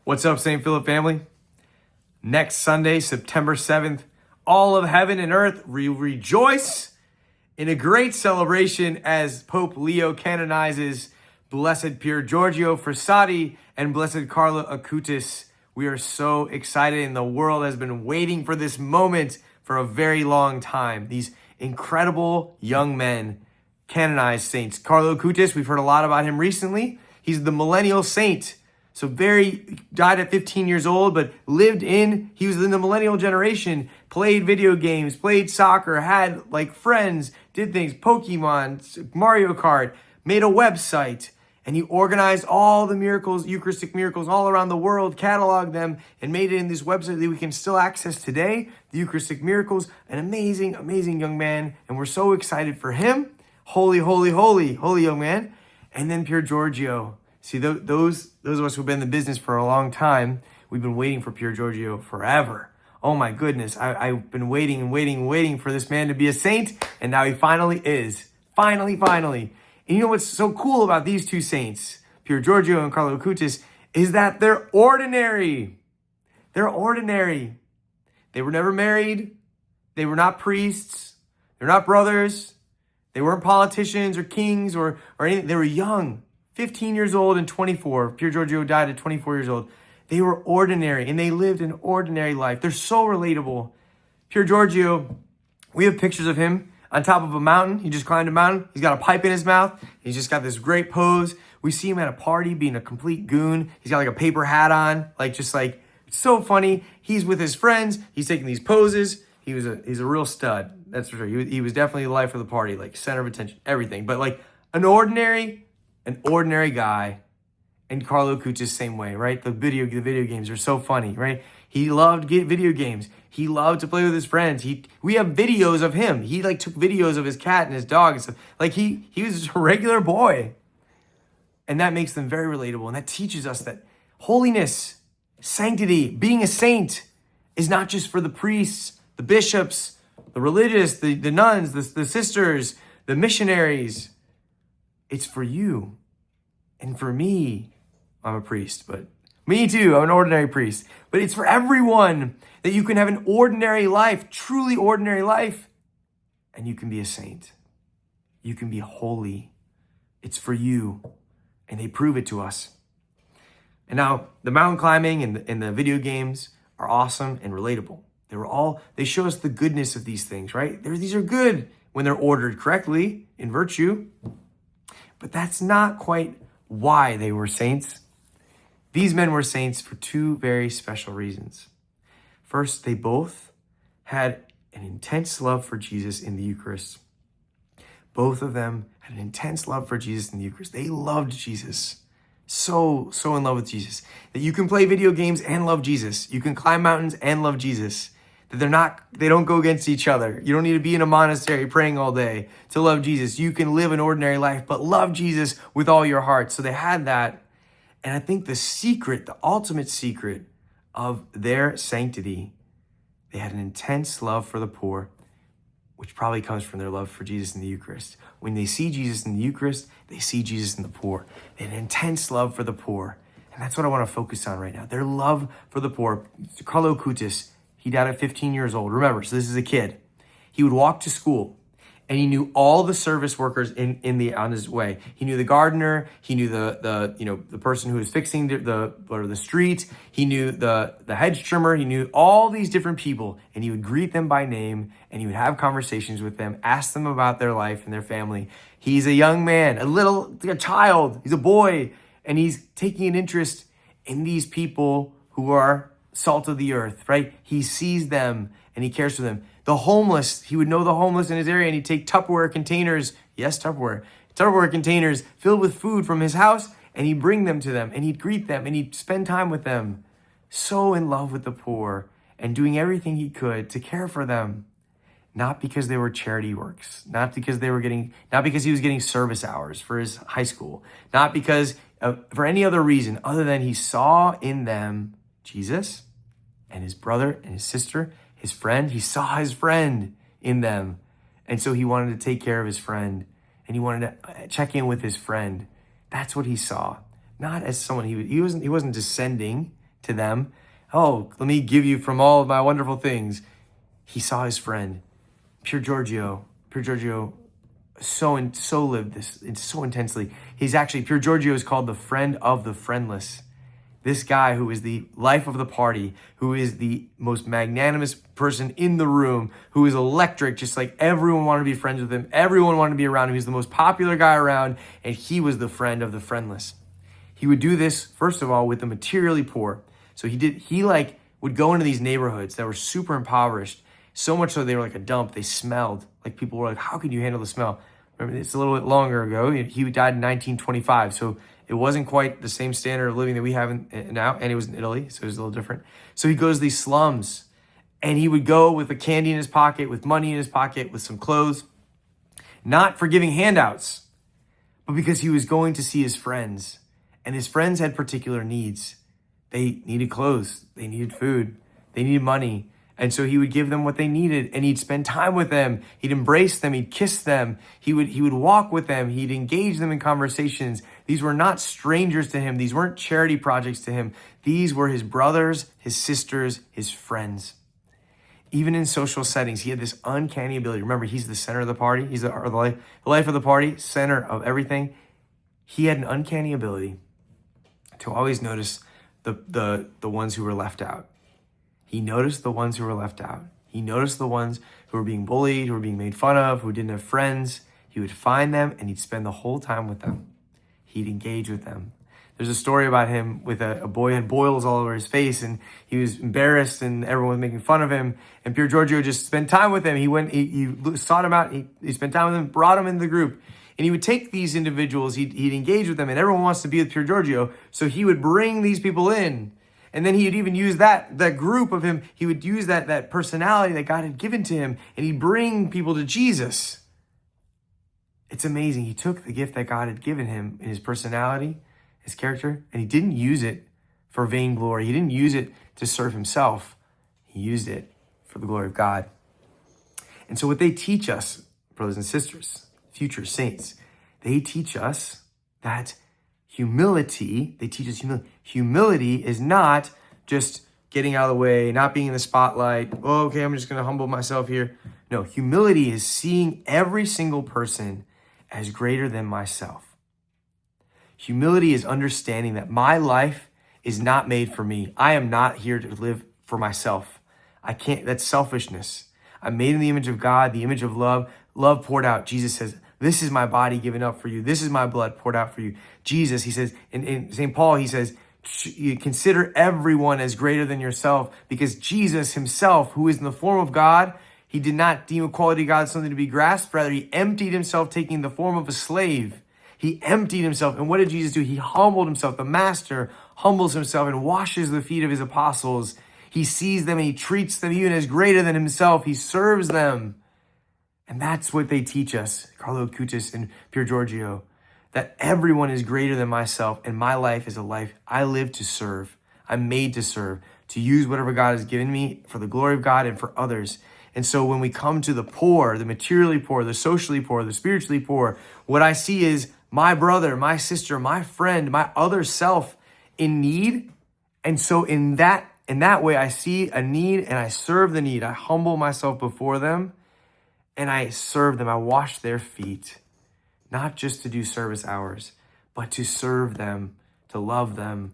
What's up, St. Philip family? Next Sunday, September 7th, all of heaven and earth will rejoice in a great celebration as Pope Leo canonizes Blessed Pier Giorgio Frassati and Blessed Carlo Acutis. We are so excited, and the world has been waiting for this moment for a very long time. These incredible young men, canonized saints. Carlo Acutis, we've heard a lot about him recently. He's the millennial saint. So died at 15 years old, but he was in the millennial generation, played video games, played soccer, had friends, did things, Pokemon, Mario Kart, made a website, and he organized all the miracles, Eucharistic miracles all around the world, cataloged them, and made it in this website that we can still access today, the Eucharistic miracles. An amazing, amazing young man, and we're so excited for him. Holy, holy, holy, holy young man. And then Pier Giorgio. See, those of us who've been in the business for a long time, we've been waiting for Pier Giorgio forever. Oh my goodness, I've been waiting for this man to be a saint, and now he finally is. Finally. And you know what's so cool about these two saints, Pier Giorgio and Carlo Acutis, is that they're ordinary. They're ordinary. They were never married. They were not priests. They're not brothers. They weren't politicians or kings or anything. They were young. 15 years old and 24. Pier Giorgio died at 24 years old. They were ordinary, and they lived an ordinary life. They're so relatable. Pier Giorgio, we have pictures of him on top of a mountain. He just climbed a mountain. He's got a pipe in his mouth. He's just got this great pose. We see him at a party being a complete goon. He's got a paper hat on, it's so funny. He's with his friends. He's taking these poses. He's a real stud. That's for sure. He was definitely the life of the party, center of attention, everything. But an ordinary guy, and Carlo Acutis same way, right? The video games are so funny, right? He loved video games. He loved to play with his friends. We have videos of him. He took videos of his cat and his dog and stuff. He was just a regular boy. And that makes them very relatable. And that teaches us that holiness, sanctity, being a saint is not just for the priests, the bishops, the religious, the nuns, the sisters, the missionaries. It's for you and for me. I'm a priest, but me too. I'm an ordinary priest. But it's for everyone that you can have an ordinary life, truly ordinary life, and you can be a saint. You can be holy. It's for you, and they prove it to us. And now the mountain climbing and the video games are awesome and relatable. They show us the goodness of these things, right? These are good when they're ordered correctly in virtue. But that's not quite why they were saints. These men were saints for two very special reasons. First, they both had an intense love for Jesus in the Eucharist. Both of them had an intense love for Jesus in the Eucharist. They loved Jesus. So in love with Jesus. That you can play video games and love Jesus. You can climb mountains and love Jesus. That they don't go against each other. You don't need to be in a monastery praying all day to love Jesus. You can live an ordinary life, but love Jesus with all your heart. So they had that. And I think the ultimate secret of their sanctity, they had an intense love for the poor, which probably comes from their love for Jesus in the Eucharist. When they see Jesus in the Eucharist, they see Jesus in the poor. They had an intense love for the poor. And that's what I want to focus on right now. Their love for the poor. Carlo Acutis, he died at 15 years old. Remember, so this is a kid. He would walk to school, and he knew all the service workers on his way. He knew the gardener. He knew the person who was fixing the street. He knew the hedge trimmer. He knew all these different people, and he would greet them by name, and he would have conversations with them, ask them about their life and their family. He's a young man, a child. He's a boy, and he's taking an interest in these people who are salt of the earth, right? He sees them and he cares for them. The homeless, he would know the homeless in his area, and he'd take Tupperware containers, Tupperware containers filled with food from his house, and he'd bring them to them, and he'd greet them, and he'd spend time with them. So in love with the poor and doing everything he could to care for them. Not because they were charity works, not because he was getting service hours for his high school, not because for any other reason other than he saw in them Jesus and his brother and his sister, his friend. He saw his friend in them. And so he wanted to take care of his friend, and he wanted to check in with his friend. That's what he saw. Not as someone, he wasn't descending to them. Oh, let me give you from all of my wonderful things. He saw his friend, Pier Giorgio. Pier Giorgio so lived this so intensely. Pier Giorgio is called the friend of the friendless. This guy who is the life of the party, who is the most magnanimous person in the room, who is electric, just like everyone wanted to be friends with him. Everyone wanted to be around him. He's the most popular guy around, and he was the friend of the friendless. He would do this, first of all, with the materially poor. So he would go into these neighborhoods that were super impoverished, so much so they were like a dump. They smelled. Like people were like, how can you handle the smell? Remember, it's a little bit longer ago. He died in 1925, so it wasn't quite the same standard of living that we have now, and it was in Italy, so it was a little different. So he goes to these slums, and he would go with a candy in his pocket, with money in his pocket, with some clothes, not for giving handouts, but because he was going to see his friends, and his friends had particular needs. They needed clothes, they needed food, they needed money. And so he would give them what they needed, and he'd spend time with them. He'd embrace them. He'd kiss them. He would walk with them. He'd engage them in conversations. These were not strangers to him. These weren't charity projects to him. These were his brothers, his sisters, his friends. Even in social settings, he had this uncanny ability. Remember, he's the center of the party. He's the life of the party, center of everything. He had an uncanny ability to always notice the ones who were left out. He noticed the ones who were left out. He noticed the ones who were being bullied, who were being made fun of, who didn't have friends. He would find them and he'd spend the whole time with them. He'd engage with them. There's a story about him with a boy who had boils all over his face, and he was embarrassed and everyone was making fun of him. And Pier Giorgio just spent time with him. He sought him out. He spent time with him, brought him into the group. And he would take these individuals, he'd engage with them, and everyone wants to be with Pier Giorgio. So he would bring these people in. And then he'd even use that group of him, he would use that personality that God had given to him, and he'd bring people to Jesus. It's amazing. He took the gift that God had given him in his personality, his character, and he didn't use it for vainglory. He didn't use it to serve himself. He used it for the glory of God. And so what they teach us, brothers and sisters, future saints, they teach us that humility is not just getting out of the way, not being in the spotlight. Oh, okay, I'm just going to humble myself here. No, humility is seeing every single person as greater than myself. Humility is understanding that my life is not made for me. I am not here to live for myself. I can't, that's selfishness. I'm made in the image of God, the image of love poured out. Jesus says, this is my body given up for you. This is my blood poured out for you. Jesus, he says, in St. Paul, he says, you consider everyone as greater than yourself, because Jesus himself, who is in the form of God, he did not deem equality with God something to be grasped. Rather, he emptied himself, taking the form of a slave. He emptied himself. And what did Jesus do? He humbled himself. The master humbles himself and washes the feet of his apostles. He sees them and he treats them even as greater than himself. He serves them. And that's what they teach us, Carlo Acutis and Pier Giorgio, that everyone is greater than myself, and my life is a life I live to serve. I'm made to serve, to use whatever God has given me for the glory of God and for others. And so when we come to the poor, the materially poor, the socially poor, the spiritually poor, what I see is my brother, my sister, my friend, my other self in need. And so in that way, I see a need and I serve the need. I humble myself before them. And I serve them, I wash their feet, not just to do service hours, but to serve them, to love them,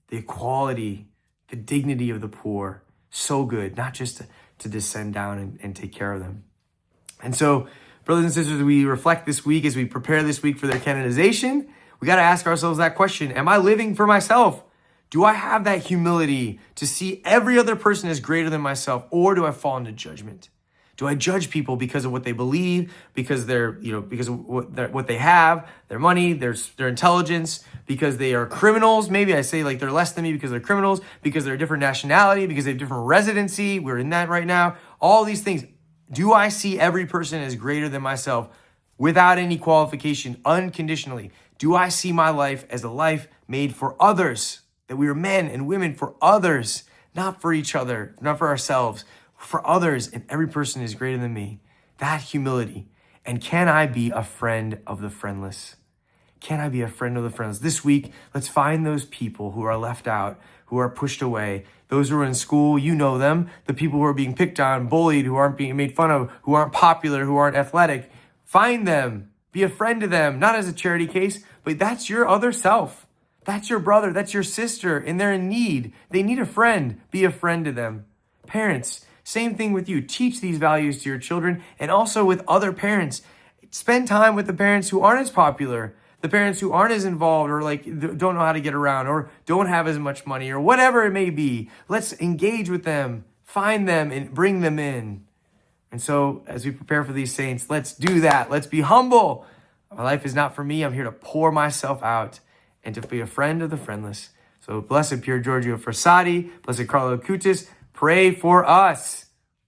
the equality, the dignity of the poor. So good, not just to descend down and take care of them. And so, brothers and sisters, we reflect this week as we prepare this week for their canonization. We got to ask ourselves that question. Am I living for myself? Do I have that humility to see every other person as greater than myself, or do I fall into judgment? Do I judge people because of what they believe, because because of what they have, their money, their intelligence, because they are criminals? Maybe I say like they're less than me because they're criminals, because they're a different nationality, because they have different residency. We're in that right now. All these things. Do I see every person as greater than myself without any qualification, unconditionally? Do I see my life as a life made for others, that we are men and women for others, not for each other, not for ourselves, for others, and every person is greater than me? That humility. And can I be a friend of the friendless? Can I be a friend of the friendless? This week, let's find those people who are left out, who are pushed away. Those who are in school, you know them. The people who are being picked on, bullied, who aren't being made fun of, who aren't popular, who aren't athletic. Find them. Be a friend to them. Not as a charity case, but that's your other self. That's your brother. That's your sister. And they're in need. They need a friend. Be a friend to them. Parents, same thing with you. Teach these values to your children and also with other parents. Spend time with the parents who aren't as popular, the parents who aren't as involved or like don't know how to get around or don't have as much money or whatever it may be. Let's engage with them, find them and bring them in. And so as we prepare for these saints, let's do that. Let's be humble. My life is not for me. I'm here to pour myself out and to be a friend of the friendless. So blessed Pier Giorgio Frassati, blessed Carlo Acutis, pray for us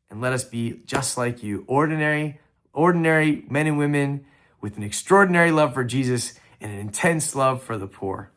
and let us be just like you, ordinary men and women with an extraordinary love for Jesus and an intense love for the poor.